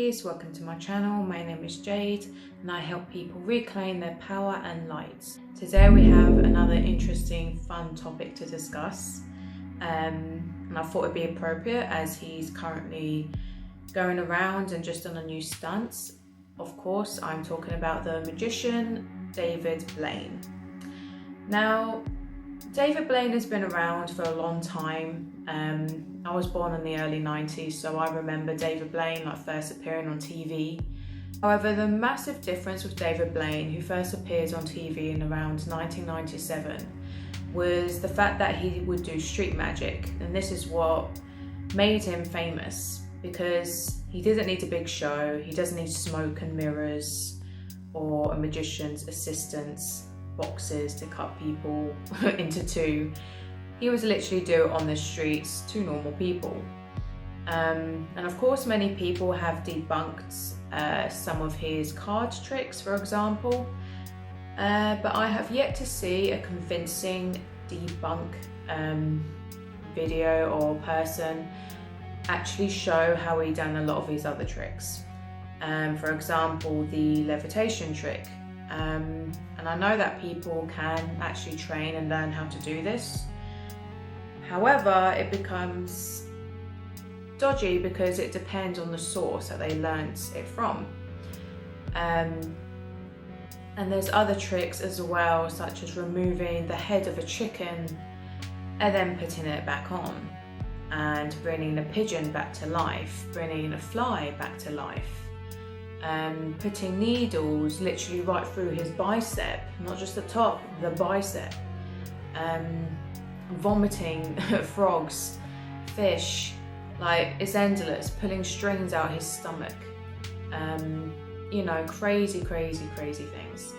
ladies, welcome to my channel. My name is Jade and I help people reclaim their power and light. Today we have another interesting, fun topic to discuss, and I thought it'd be appropriate as he's currently going around and just on a new stunt. Of course, I'm talking about the magician David Blaine. Now, David Blaine has been around for a long time. I was born in the early 90s, so I remember David Blaine first appearing on TV. However, the massive difference with David Blaine, who first appeared on TV in around 1997, was the fact that he would do street magic. And this is what made him famous, because he didn't need a big show, he doesn't need smoke and mirrors or a magician's assistant's boxes to cut people into two. He was literally do it on the streets to normal people. And of course, many people have debunked some of his card tricks, for example, but I have yet to see a convincing debunk video or person actually show how he done a lot of his other tricks. For example, the levitation trick. And I know that people can actually train and learn how to do this. However, it becomes dodgy because it depends on the source that they learnt it from. And there's other tricks as well, such as removing the head of a chicken and then putting it back on, and bringing a pigeon back to life, bringing a fly back to life. Putting needles literally right through his bicep, not just the top, the bicep. Vomiting frogs, fish, it's endless, pulling strings out his stomach. Crazy things.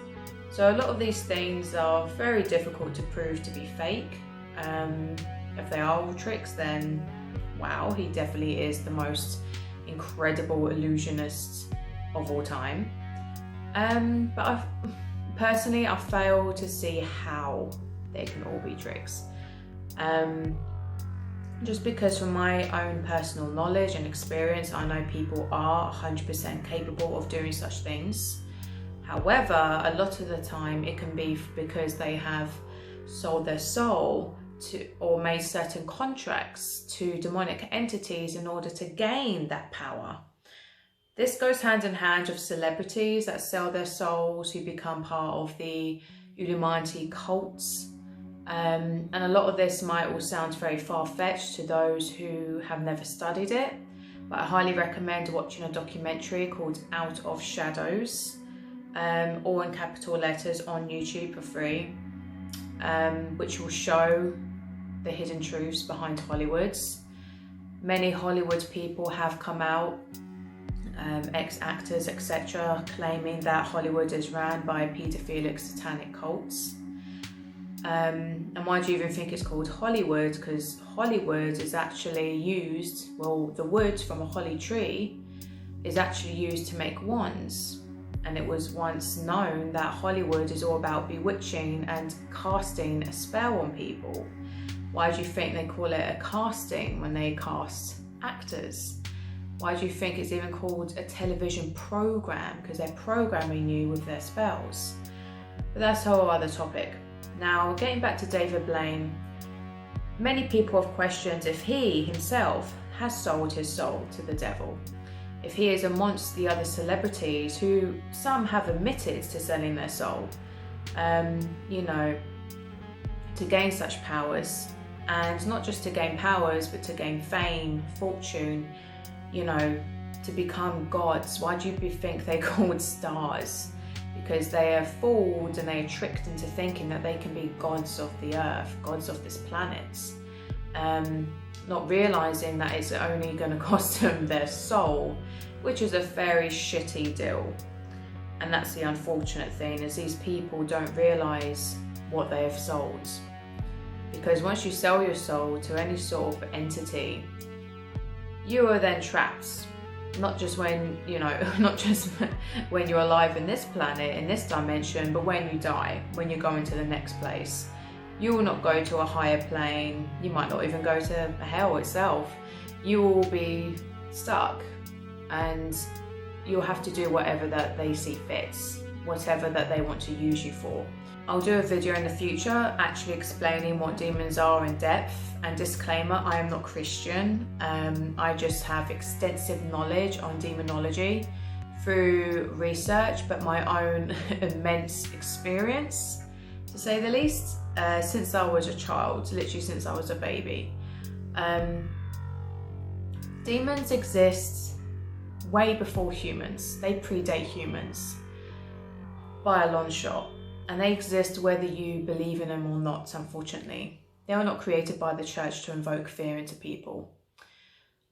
So a lot of these things are very difficult to prove to be fake. If they are all tricks, then wow, he definitely is the most incredible illusionist of all time. But I fail to see how they can all be tricks. Just because from my own personal knowledge and experience, I know people are 100% capable of doing such things. However, a lot of the time it can be because they have sold their soul to, or made certain contracts to demonic entities in order to gain that power. This goes hand in hand with celebrities that sell their souls, who become part of the Illuminati cults. And a lot of this might all sound very far-fetched to those who have never studied it, but I highly recommend watching a documentary called Out of Shadows, all in capital letters, on YouTube for free, which will show the hidden truths behind Hollywoods. Many Hollywood people have come out, ex-actors, etc., claiming that Hollywood is ran by paedophilic satanic cults. And why do you even think it's called Hollywood? Because Hollywood is actually used, the wood from a holly tree is actually used to make wands. And it was once known that Hollywood is all about bewitching and casting a spell on people. Why do you think they call it a casting when they cast actors? Why do you think it's even called a television program? Because they're programming you with their spells. But that's a whole other topic. Now, getting back to David Blaine, many people have questioned if he himself has sold his soul to the devil. If he is amongst the other celebrities who some have admitted to selling their soul, to gain such powers. And not just to gain powers, but to gain fame, fortune, to become gods. Why do you think they're called stars? Because they are fooled and they are tricked into thinking that they can be gods of the earth, gods of this planet, not realizing that it's only going to cost them their soul, which is a very shitty deal. And that's the unfortunate thing, is these people don't realize what they have sold. Because once you sell your soul to any sort of entity, you are then trapped. Not just when when you're alive in this planet, in this dimension, but when you die, when you go into the next place. You will not go to a higher plane. You might not even go to hell itself. You will be stuck. And you'll have to do whatever that they see fits, whatever that they want to use you for. I'll do a video in the future actually explaining what demons are in depth, and disclaimer, I am not Christian. I just have extensive knowledge on demonology through research, but my own immense experience, to say the least, since I was a child, literally since I was a baby. Demons exist way before humans. They predate humans by a long shot, and they exist whether you believe in them or not, unfortunately. They are not created by the church to invoke fear into people.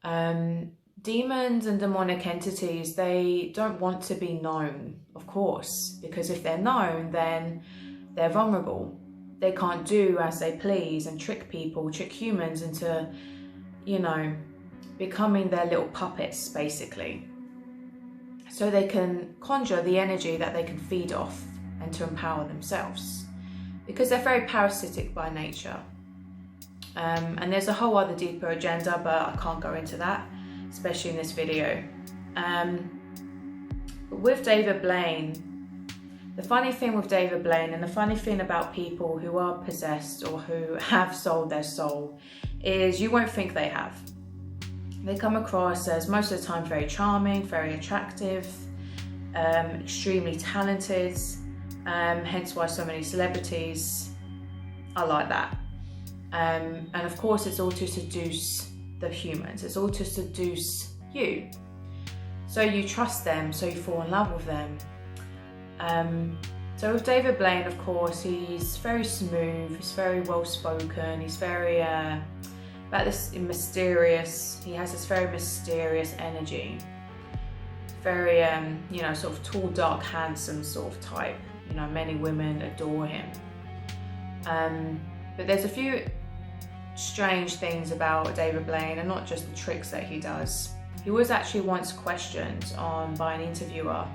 Demons and demonic entities, they don't want to be known, of course, because if they're known, then they're vulnerable. They can't do as they please and trick people, trick humans into, you know, becoming their little puppets, basically. So they can conjure the energy that they can feed off and to empower themselves, because they're very parasitic by nature. And there's a whole other deeper agenda, but I can't go into that, especially in this video. But with David Blaine, the funny thing with David Blaine, and the funny thing about people who are possessed or who have sold their soul, is you won't think they have. They come across as most of the time very charming, very attractive, extremely talented, hence why so many celebrities are like that. And of course, it's all to seduce the humans. It's all to seduce you. So you trust them, so you fall in love with them. So with David Blaine, of course, he's very smooth, he's very well spoken, he's very about this mysterious, he has this very mysterious energy. Very, you know, sort of tall, dark, handsome sort of type. You know, many women adore him. But there's a few strange things about David Blaine, and not just the tricks that he does. He was actually once questioned by an interviewer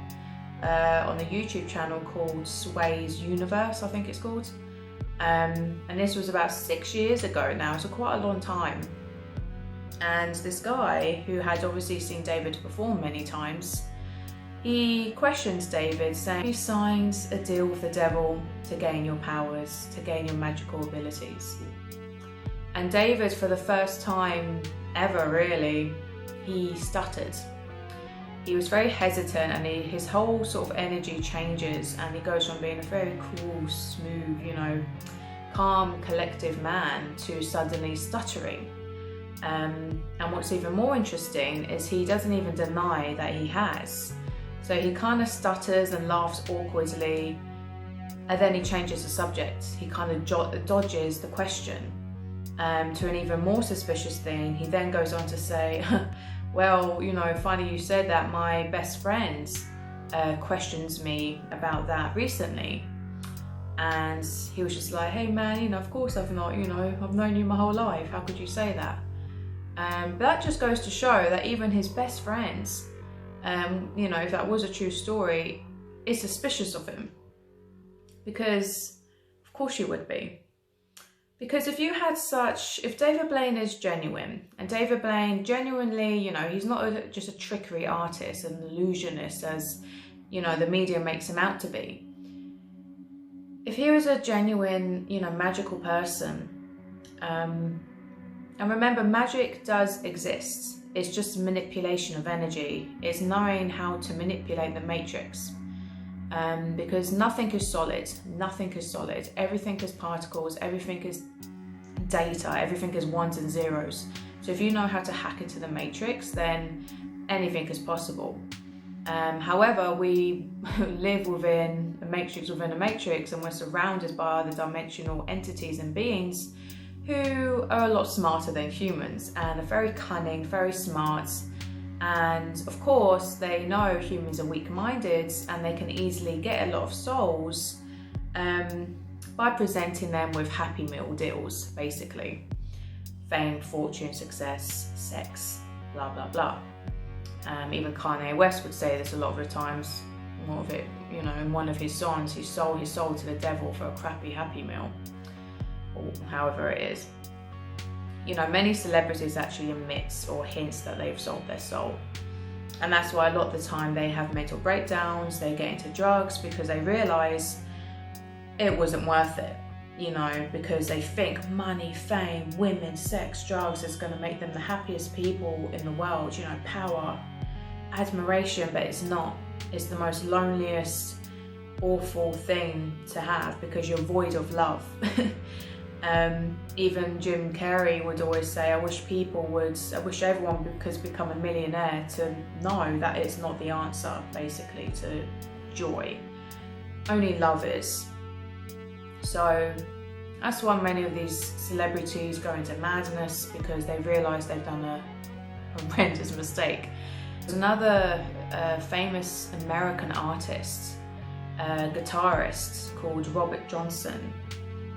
on a YouTube channel called Sway's Universe, I think it's called. And this was about 6 years ago now, so quite a long time. And this guy, who had obviously seen David perform many times, he questions David, saying, "You signed a deal with the devil to gain your powers, to gain your magical abilities." And David, for the first time ever really, he stuttered. He was very hesitant, and his whole sort of energy changes, and he goes from being a very cool, smooth, you know, calm, collective man to suddenly stuttering. And what's even more interesting is he doesn't even deny that he has. So he kind of stutters and laughs awkwardly, and then he changes the subject. He kind of dodges the question to an even more suspicious thing. He then goes on to say, "Well, you know, funny you said that. My best friend questions me about that recently." And he was just like, "Hey man, you know, of course I've not, you know, I've known you my whole life. How could you say that?" But that just goes to show that even his best friends, you know, if that was a true story, is suspicious of him. Because, of course you would be. Because if David Blaine is genuine, and David Blaine genuinely, you know, he's not just a trickery artist, an illusionist, as, you know, the media makes him out to be. If he was a genuine, you know, magical person, and remember, magic does exist. It's just manipulation of energy. It's knowing how to manipulate the matrix. Because nothing is solid. Nothing is solid. Everything is particles. Everything is data. Everything is ones and zeros. So if you know how to hack into the matrix, then anything is possible. However, we live within a matrix, and we're surrounded by other dimensional entities and beings who are a lot smarter than humans, and are very cunning, very smart. And of course, they know humans are weak-minded, and they can easily get a lot of souls by presenting them with happy meal deals, basically. Fame, fortune, success, sex, blah, blah, blah. Even Kanye West would say this a lot of the times. More of it, you know, in one of his songs, he sold his soul to the devil for a crappy happy meal, or however it is. You know, many celebrities actually admit or hints that they've sold their soul. And that's why a lot of the time they have mental breakdowns, they get into drugs, because they realise it wasn't worth it, you know, because they think money, fame, women, sex, drugs is going to make them the happiest people in the world, you know, power, admiration, but it's not. It's the most loneliest, awful thing to have, because you're void of love. Even Jim Carrey would always say, I wish everyone could become a millionaire to know that it's not the answer, basically, to joy. Only love is. So that's why many of these celebrities go into madness, because they realise they've done a horrendous mistake. There's another famous American artist, guitarist called Robert Johnson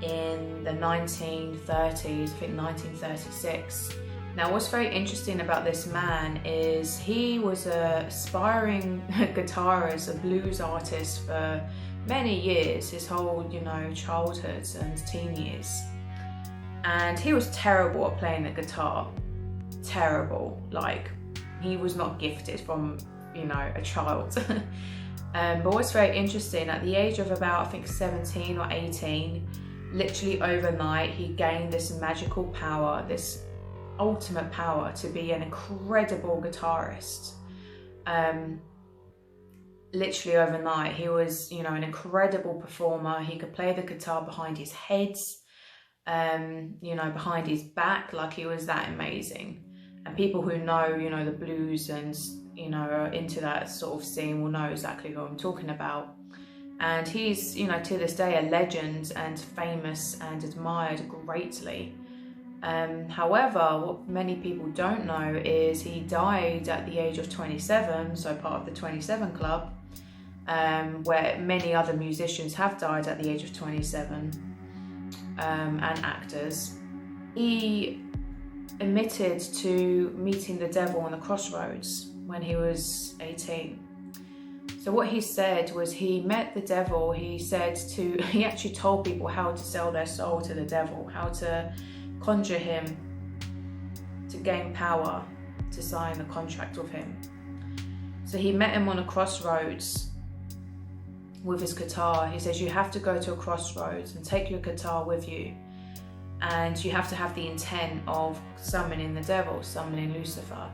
in the 1930s, I think 1936. Now, what's very interesting about this man is he was an aspiring guitarist, a blues artist for many years, his whole, you know, childhood and teen years. And he was terrible at playing the guitar. Terrible. Like, he was not gifted from, you know, a child. But what's very interesting, at the age of about, I think, 17 or 18, literally overnight, he gained this magical power, this ultimate power to be an incredible guitarist. Literally overnight, he was, you know, an incredible performer. He could play the guitar behind his head, you know, behind his back, like he was that amazing. And people who know, you know, the blues and, you know, are into that sort of scene will know exactly who I'm talking about. And he's, you know, to this day a legend and famous and admired greatly. However, what many people don't know is he died at the age of 27, so part of the 27 Club, where many other musicians have died at the age of 27, and actors. He admitted to meeting the devil on the crossroads when he was 18. So what he said was he met the devil. He actually told people how to sell their soul to the devil, how to conjure him, to gain power, to sign a contract with him. So he met him on a crossroads with his guitar. He says, you have to go to a crossroads and take your guitar with you. And you have to have the intent of summoning the devil, summoning Lucifer.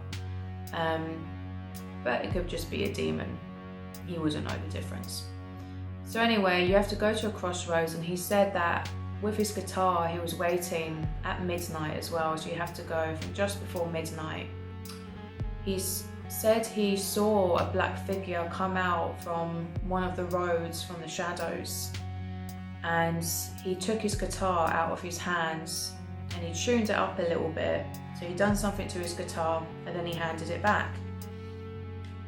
But it could just be a demon. He wouldn't know the difference. So anyway, you have to go to a crossroads, and he said that with his guitar, he was waiting at midnight as well. So you have to go from just before midnight. He said he saw a black figure come out from one of the roads from the shadows. And he took his guitar out of his hands and he tuned it up a little bit. So he'd done something to his guitar and then he handed it back.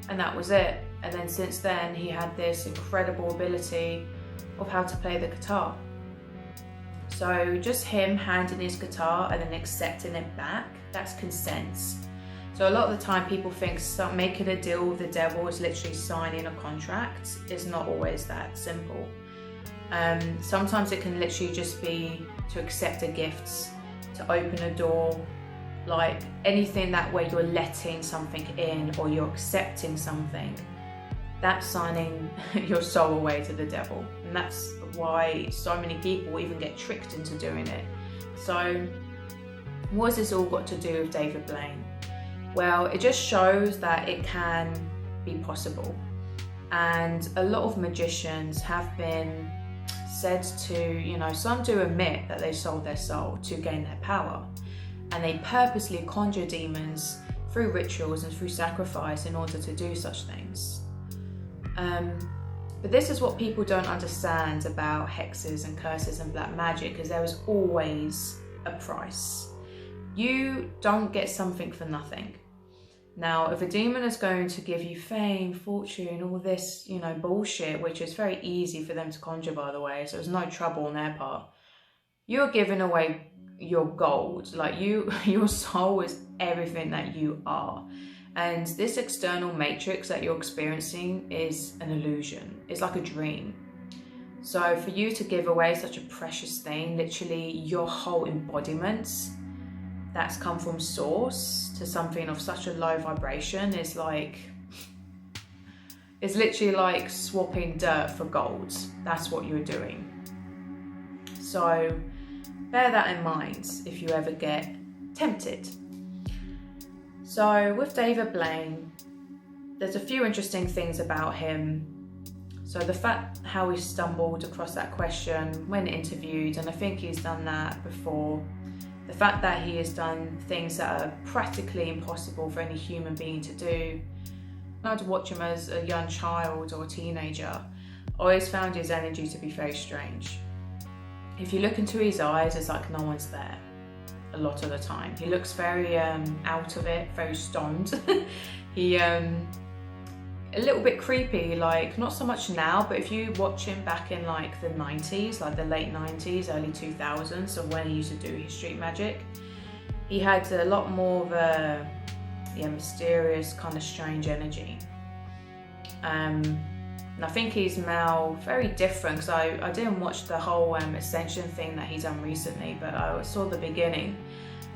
And that was it. And then since then, he had this incredible ability of how to play the guitar. So just him handing his guitar and then accepting it back, that's consent. So a lot of the time people think making a deal with the devil is literally signing a contract. It's not always that simple. Sometimes it can literally just be to accept a gift, to open a door, like anything that way you're letting something in or you're accepting something. That's signing your soul away to the devil. And that's why so many people even get tricked into doing it. So what has this all got to do with David Blaine? Well, it just shows that it can be possible. And a lot of magicians have been said to, you know, some do admit that they sold their soul to gain their power. And they purposely conjure demons through rituals and through sacrifice in order to do such things. But this is what people don't understand about hexes and curses and black magic, because there is always a price. You don't get something for nothing. Now, if a demon is going to give you fame, fortune, all this, you know, bullshit, which is very easy for them to conjure, by the way, so there's no trouble on their part, you're giving away your gold. Like your soul is everything that you are. And this external matrix that you're experiencing is an illusion. It's like a dream. So for you to give away such a precious thing, literally your whole embodiment that's come from source to something of such a low vibration, is like, It's literally like swapping dirt for gold. That's what you're doing. So bear that in mind if you ever get tempted. So with David Blaine, there's a few interesting things about him. So the fact how he stumbled across that question when interviewed, and I think he's done that before. The fact that he has done things that are practically impossible for any human being to do. I had to watch him as a young child or a teenager. I always found his energy to be very strange. If you look into his eyes, it's like no one's there a lot of the time. He looks very out of it, very stoned. He a little bit creepy, like not so much now, but if you watch him back in like the 90s, like the late 90s, early 2000s, so when he used to do his street magic, he had a lot more of a mysterious, kind of strange energy. And I think he's now very different, because I didn't watch the whole Ascension thing that he's done recently, but I saw the beginning.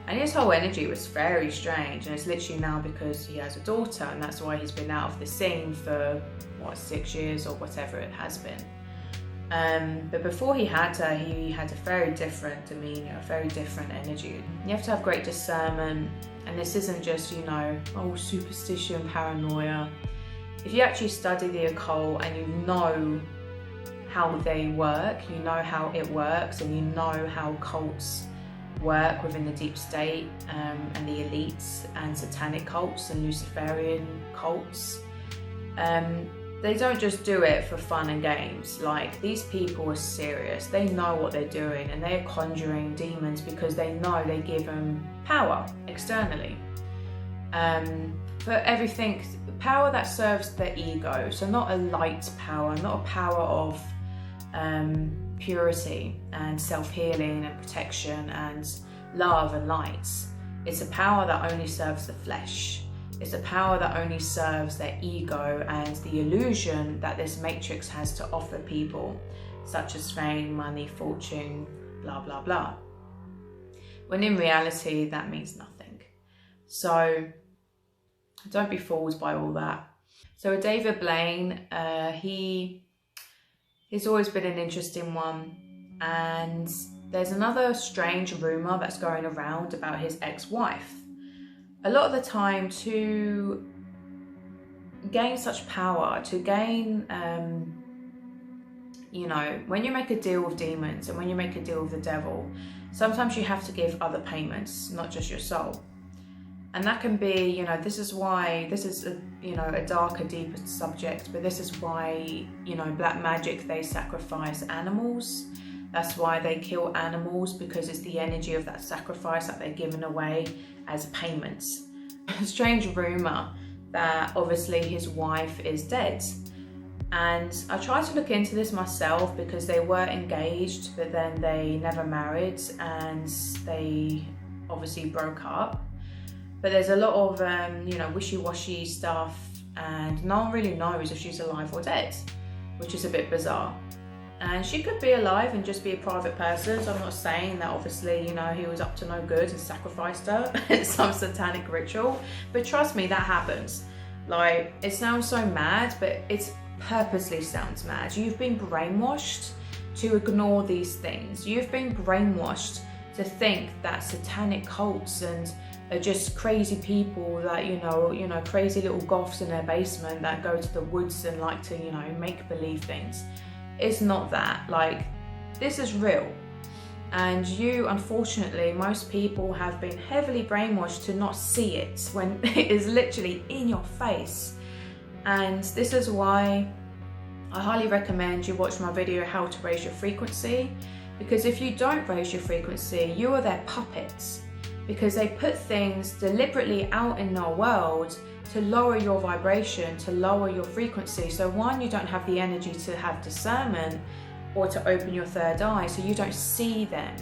And his whole energy was very strange, and it's literally now because he has a daughter, and that's why he's been out of the scene for, 6 years or whatever it has been. But before he had her, he had a very different demeanour, a very different energy. You have to have great discernment, and this isn't just, superstition, paranoia. If you actually study the occult and you know how they work, you know how it works, and you know how cults work within the deep state and the elites and satanic cults and Luciferian cults. They don't just do it for fun and games. Like, these people are serious. They know what they're doing, and they're conjuring demons because they know they give them power externally. For everything, power that serves their ego. So not a light power, not a power of purity and self-healing and protection and love and light. It's a power that only serves the flesh. It's a power that only serves their ego and the illusion that this matrix has to offer people, such as fame, money, fortune, blah, blah, blah. When in reality, that means nothing. So don't be fooled by all that. So with David Blaine, he's always been an interesting one, and there's another strange rumour that's going around about his ex-wife. A lot of the time, to gain such power, to gain, when you make a deal with demons and when you make a deal with the devil, sometimes you have to give other payments, not just your soul. And that can be, this is a darker, deeper subject, but this is why, black magic, they sacrifice animals. That's why they kill animals, because it's the energy of that sacrifice that they're giving away as payments. A strange rumour that obviously his wife is dead. And I tried to look into this myself, because they were engaged, but then they never married, and they obviously broke up. But there's a lot of, wishy-washy stuff, and no one really knows if she's alive or dead, which is a bit bizarre. And she could be alive and just be a private person, so I'm not saying that obviously, he was up to no good and sacrificed her in some satanic ritual. But trust me, that happens. Like, it sounds so mad, but it purposely sounds mad. You've been brainwashed to ignore these things. You've been brainwashed to think that satanic cults and are just crazy people that, crazy little goths in their basement that go to the woods and like to, make believe things. It's not that. Like, this is real. And you, unfortunately, most people have been heavily brainwashed to not see it when it is literally in your face. And this is why I highly recommend you watch my video, How to Raise Your Frequency. Because if you don't raise your frequency, you are their puppets. Because they put things deliberately out in our world to lower your vibration, to lower your frequency. So one, you don't have the energy to have discernment or to open your third eye, so you don't see them.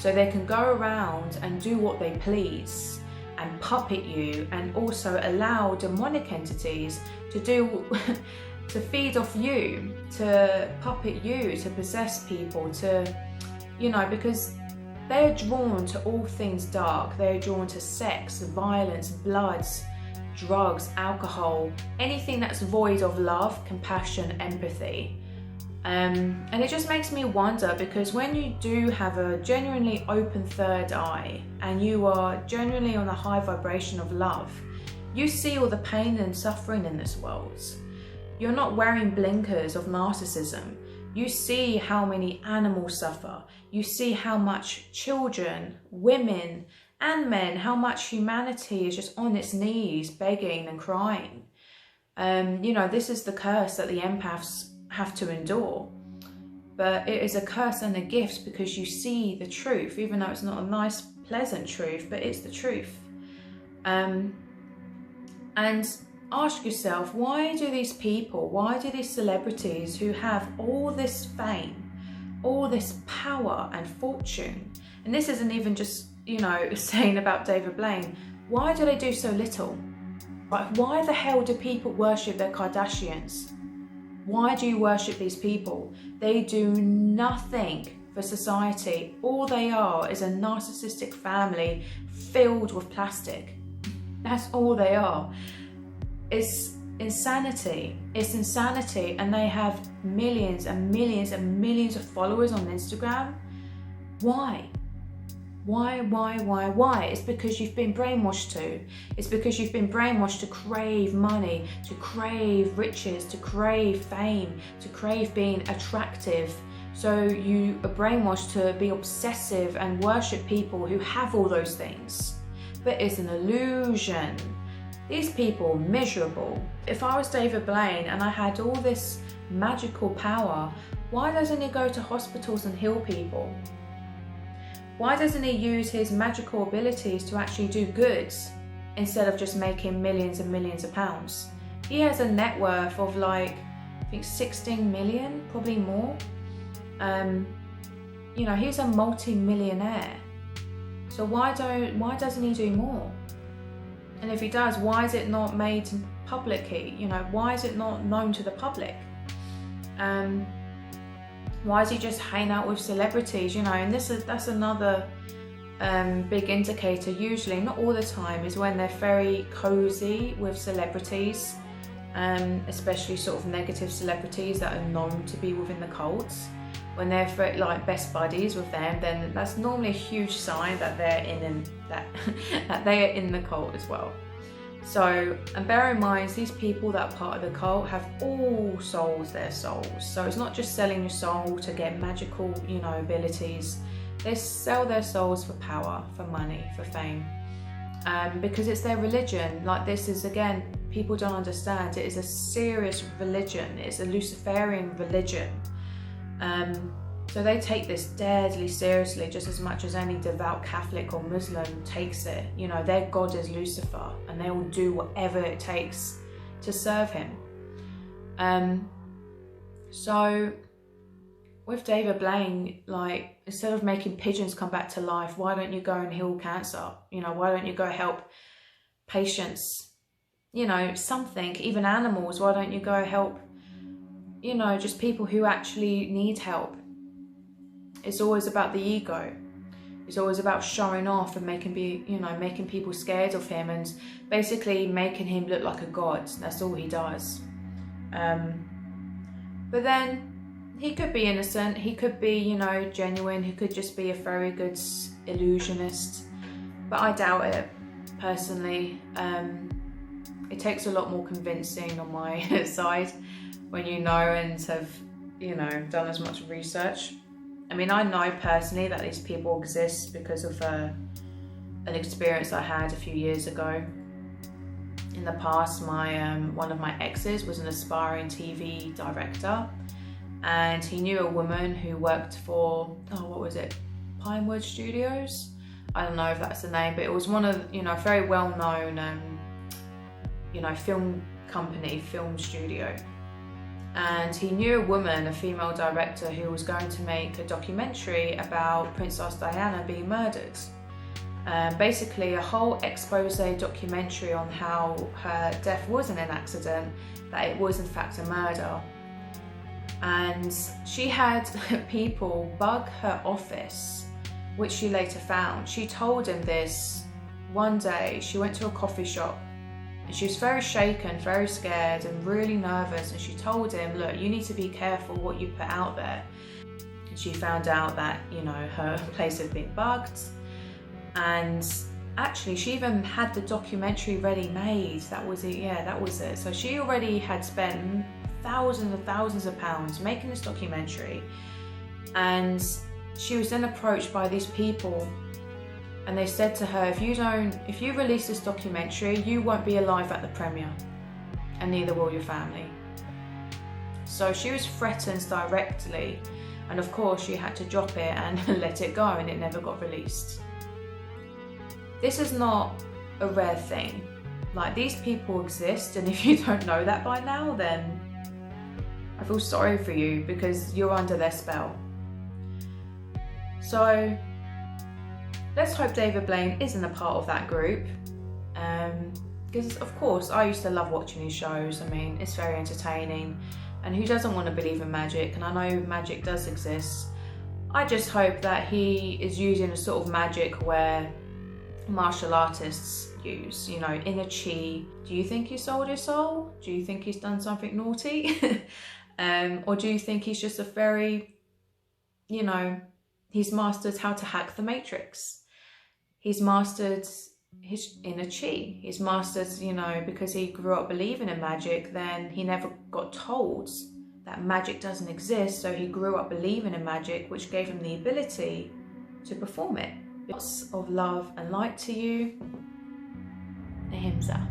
So they can go around and do what they please and puppet you, and also allow demonic entities to to feed off you, to puppet you, to possess people, because they're drawn to all things dark. They're drawn to sex, violence, blood, drugs, alcohol, anything that's void of love, compassion, empathy. And it just makes me wonder, because when you do have a genuinely open third eye and you are genuinely on a high vibration of love, you see all the pain and suffering in this world. You're not wearing blinkers of narcissism. You see how many animals suffer. You see how much children, women, and men, how much humanity is just on its knees begging and crying. This is the curse that the empaths have to endure. But it is a curse and a gift, because you see the truth, even though it's not a nice, pleasant truth, but it's the truth. And ask yourself, why do these celebrities who have all this fame, all this power and fortune, and this isn't even just, saying about David Blaine, why do they do so little? Like, why the hell do people worship their Kardashians? Why do you worship these people? They do nothing for society. All they are is a narcissistic family filled with plastic. That's all they are. It's insanity. It's insanity. And they have millions and millions and millions of followers on Instagram. Why? Why? It's because you've been brainwashed to. It's because you've been brainwashed to crave money, to crave riches, to crave fame, to crave being attractive. So you are brainwashed to be obsessive and worship people who have all those things. But it's an illusion. These people are miserable. If I was David Blaine and I had all this magical power, why doesn't he go to hospitals and heal people? Why doesn't he use his magical abilities to actually do good instead of just making millions and millions of pounds? He has a net worth of I think 16 million, probably more. He's a multi-millionaire. So why doesn't he do more? And if he does, why is it not made publicly? Why is it not known to the public? Why is he just hanging out with celebrities? And that's another big indicator. Usually, not all the time, is when they're very cozy with celebrities, especially sort of negative celebrities that are known to be within the cults. When they're best buddies with them, then that's normally a huge sign that they're that they are in the cult as well. So, and bear in mind, these people that are part of the cult have all sold their souls. So it's not just selling your soul to get magical, abilities. They sell their souls for power, for money, for fame. Because it's their religion. This is, again, people don't understand. It is a serious religion. It's a Luciferian religion. So they take this deadly seriously, just as much as any devout Catholic or Muslim takes it. Their God is Lucifer, and they will do whatever it takes to serve him. So with David Blaine, instead of making pigeons come back to life, why don't you go and heal cancer? Why don't you go help patients? Something, even animals. Why don't you go help, just people who actually need help? It's always about the ego. It's always about showing off and making people scared of him, and basically making him look like a god. That's all he does. But then he could be innocent. He could be, genuine. He could just be a very good illusionist. But I doubt it, personally. It takes a lot more convincing on my side when you know and have, done as much research. I mean, I know personally that these people exist because of an experience I had a few years ago. In the past, one of my exes was an aspiring TV director, and he knew a woman who worked for, Pinewood Studios? I don't know if that's the name, but it was one of, a very well-known, film company, film studio. And he knew a woman, a female director, who was going to make a documentary about Princess Diana being murdered. Basically a whole expose documentary on how her death wasn't an accident, that it was in fact a murder. And she had people bug her office, which she later found. She told him this one day. She went to a coffee shop And she was very shaken, very scared and really nervous, and she told him, look, you need to be careful what you put out there. And she found out that, you know, her place had been bugged, and actually she even had the documentary ready made. That was it, yeah, that was it. So she already had spent thousands and thousands of pounds making this documentary, and she was then approached by these people, and they said to her, if you release this documentary, you won't be alive at the premiere, and neither will your family. So she was threatened directly, and of course she had to drop it and let it go, and it never got released. This is not a rare thing. Like, these people exist, and if you don't know that by now, then I feel sorry for you, because you're under their spell. So let's hope David Blaine isn't a part of that group, because of course I used to love watching his shows. I mean, it's very entertaining, and who doesn't want to believe in magic? And I know magic does exist. I just hope that he is using a sort of magic where martial artists use, you know, inner chi. Do you think he sold his soul? Do you think he's done something naughty? Or do you think he's just a very, you know, he's mastered how to hack the matrix? He's mastered his inner chi. He's mastered, you know, because he grew up believing in magic, then he never got told that magic doesn't exist, so he grew up believing in magic, which gave him the ability to perform it. Lots of love and light to you. Ahimsa.